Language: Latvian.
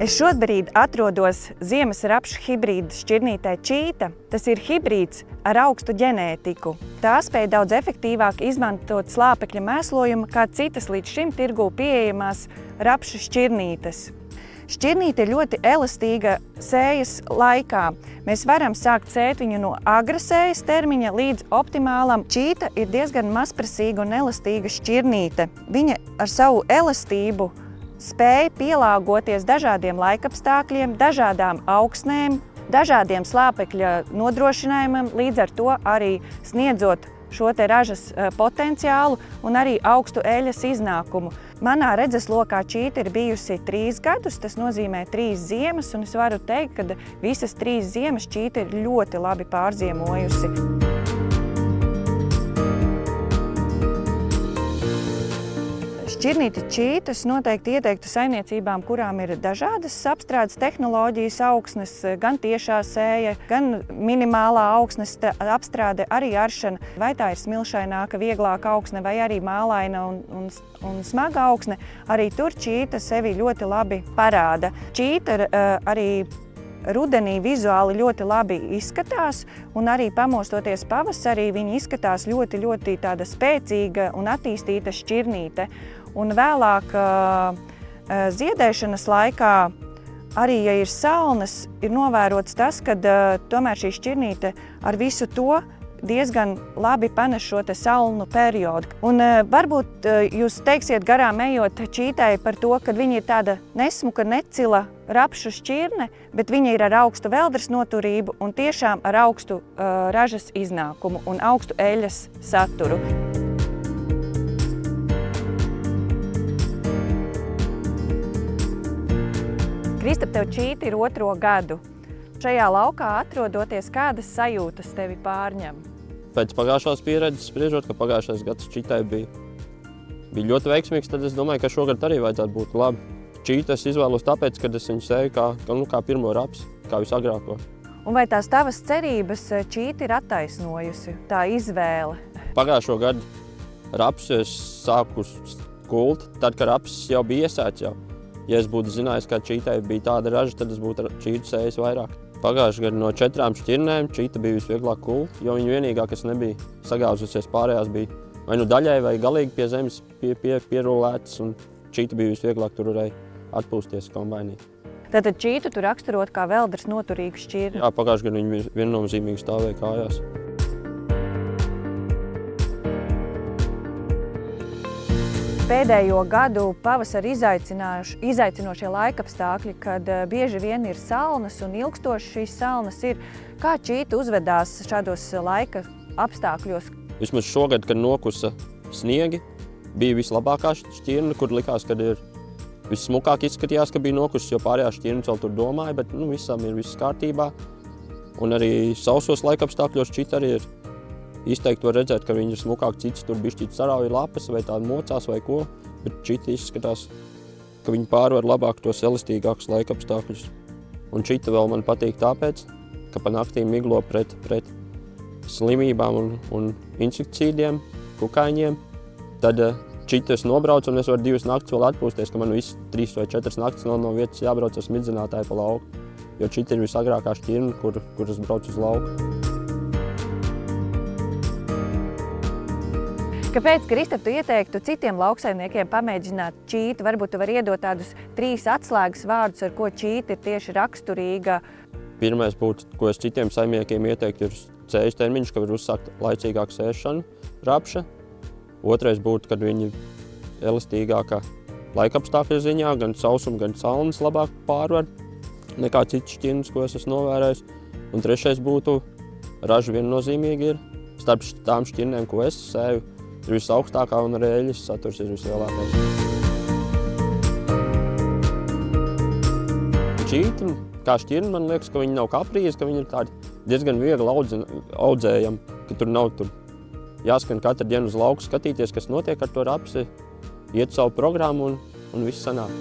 Es šobrīd atrodos ziemas rapšu hibrīda šķirnītē Čīta. Tas ir hibrīds ar augstu ģenētiku. Tā spēj daudz efektīvāk izmantot slāpekļa mēslojumu kā citas līdz šim tirgū pieejamās rapšu šķirnītes. Šķirnīte ir ļoti elastīga sējas laikā. Mēs varam sākt sēt viņu no agra sējas termiņa līdz optimālam. Čīta ir diezgan mazprasīga un elastīga šķirnīte. Viņa ar savu elastību spēja pielāgoties dažādiem laikapstākļiem, dažādām augsnēm, dažādiem slāpekļa nodrošinājumiem, līdz ar to arī sniedzot šo te ražas potenciālu un arī augstu eļas iznākumu. Manā redzeslokā Čīta ir bijusi 3 gadus, tas nozīmē 3 ziemas, un es varu teikt, ka visas 3 ziemas Čīta ir ļoti labi pārziemojusi. Šķirnīti Čīta es noteikti ieteiktu saimniecībām, kurām ir dažādas apstrādes tehnoloģijas augsnes, gan tiešā sēja, gan minimālā augsnes apstrāde, arī aršana. Vai tā ir smilšaināka, vieglāka augsne, vai arī mālaina un smaga augsne, arī tur Čīta sevi ļoti labi parāda. Čīta arī rudenī vizuāli ļoti labi izskatās, un arī pamostoties pavasarī viņa izskatās ļoti tāda spēcīga un attīstīta šķirnīte. Un vēlāk ziedēšanas laikā, arī ja ir salnas, ir novērots tas, ka tomēr šī šķirnīte ar visu to diezgan labi panes šo te salnu periodu. Un varbūt jūs teiksiet garām ejot Čītai par to, ka viņa ir tāda nesmuka, necila rapšu šķirne, bet viņa ir ar augstu veldres noturību un tiešām ar augstu ražas iznākumu un augstu eļas saturu. Kristap, tev Čīta ir 2. gadu. Šajā laukā atrodoties, kādas sajūtas tevi pārņem? Pēc pagājušās pieredzes spriežot, ka pagājušais gads Čītai bija ļoti veiksmīgs, tad es domāju, ka šogad arī vajadzētu būt labi. Čītu es izvēlos tāpēc, ka es viņu sēju kā pirmo rapsi, kā visagrāko. Un vai tās tavas cerības Čīta ir attaisnojusi, tā izvēle? Pagājušo gadu rapsi es sāku kult, tad, kad rapsis jau bija iesēts jau. Ja es būtu zinājis, ka Čītai bija tāda raža, tad es būtu Čītu sējis vairāk. Pagājušajā gadā no 4 šķirnēm Čīta bija visvieglāk kult, jo viņa vienīgā, kas nebija sagāzusies, pārējās bija vai nu daļai vai galīgi pie zemes pierulētas, un Čīta bija visvieglāk, tur varēja atpūsties kombainī. Tātad Čītu tu raksturot kā veldres noturīgu šķirni? Jā, pagājušajā gadā viņa viennozīmīgi stāvēja kājās. Pēdējo gadu pavasari izaicinošie laikapstākļi, kad bieži vien ir salnas un ilgstoši šīs salnas ir. Kā Čīta uzvedās šādos laika apstākļos? Vismaz šogad, kad nokusa sniegi, bija vislabākā šķirne, kur likās, kad ir vissmukāk izskatījās, ka bija nokusis, jo pārējā šķirnes vēl tur domāja, bet visam ir viss kārtībā. Un arī sausos laikapstākļos Čīta arī ir. Izteikti var redzēt, ka viņi ir smukāk, cits tur bišķīt sarauja lapas vai tādi mocās vai ko, bet Čīta izskatās, ka viņi pārvar labāk tos elastīgākus laikapstākļus. Un Čīta vēl man patīk tāpēc, ka pa naktīm miglo pret slimībām un insekticīdiem, kukaiņiem. Tad Čīta es nobraucu un es varu 2 naktis vēl atpūsties, ka man viss 3 vai 4 naktis nav no vietas jābrauc ar smidzinātāju pa lauku. Jo Čīta ir visagrākā šķirne, kur es braucu uz lauku. Kāpēc, Kristap, tu ieteiktu citiem lauksaimniekiem pamēģināt Čītu? Varbūt tu vari iedot tādus 3 atslēgas vārdus, ar ko Čīta ir tieši raksturīga? Pirmais būtu, ko es citiem saimniekiem ieteiktu, ir sējas termiņš, ka var uzsākt laicīgāku sēšanu rapša. Otrais būtu, kad viņi elastīgākā laikapstākļa ziņā, gan sausuma, gan salnas labāk pārvar nekā citas šķirnes, ko es esmu novērējis. Un trešais būtu, raža viennozīmīgi ir starp tām šķirnēm, ko es sēju, ir visaugstākā un arī eļas saturs ir vislielākais. Čīta, kā šķirne, man liekas, ka viņi nav kaprīzi, ka viņi ir tādi diezgan viegli audzējami, ka tur nav jāskan katru dienu uz lauku skatīties, kas notiek ar to rapsi, iet savu programmu un viss sanāk.